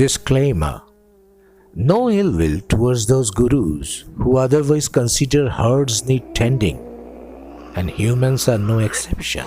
Disclaimer: no ill will towards those gurus who otherwise consider herds need tending, and humans are no exception.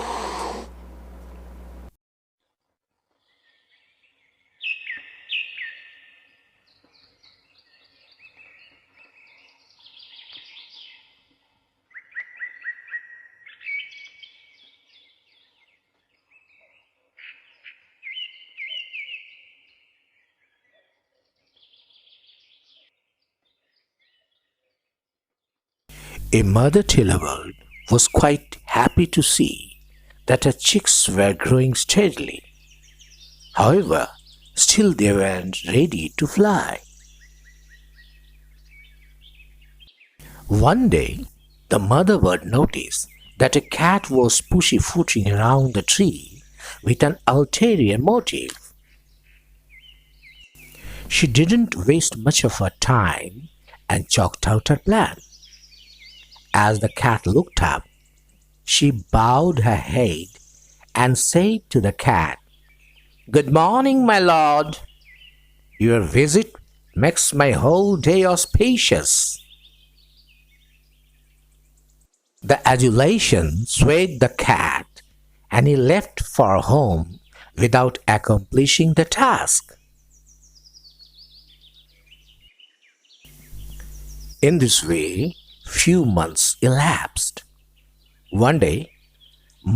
A mother Tailor was quite happy to see that her chicks were growing steadily. However, still they weren't ready to fly. One day, the mother bird noticed that a cat was pussyfooting around the tree with an ulterior motive. She didn't waste much of her time and chalked out her plan. As the cat looked up, she bowed her head and said to the cat, "Good morning, my lord. Your visit makes my whole day auspicious." The adulation swayed the cat, and he left for home without accomplishing the task. In this way, few months elapsed. One day,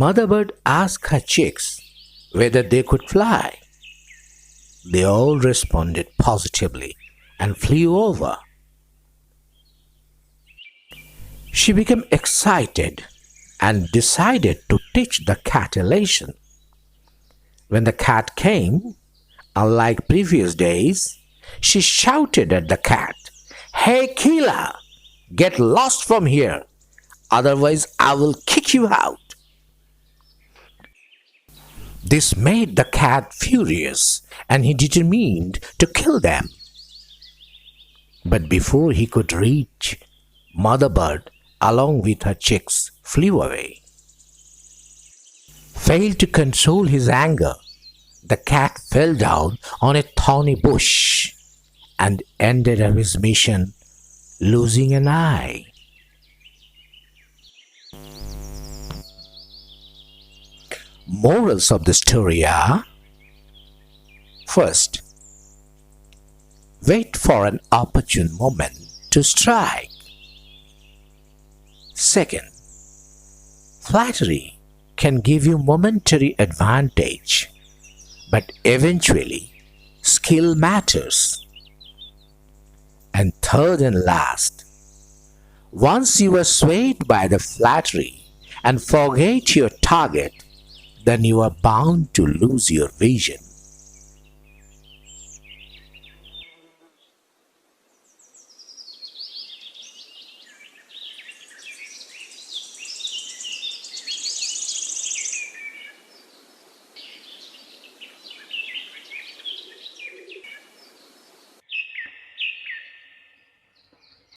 Mother Bird asked her chicks whether they could fly. They all responded positively and flew over. She became excited and decided to teach the cat a lesson. When the cat came, unlike previous days, she shouted at the cat, "Hey killer! Get lost from here, otherwise I will kick you out." This made the cat furious, and he determined to kill them. But before he could reach, Mother Bird, along with her chicks, flew away. Failed to control his anger, the cat fell down on a thorny bush and ended up his mission, losing an eye. Morals of the story are: first, wait for an opportune moment to strike. Second, flattery can give you momentary advantage, but eventually skill matters. And third and last, once you are swayed by the flattery and forget your target, then you are bound to lose your vision.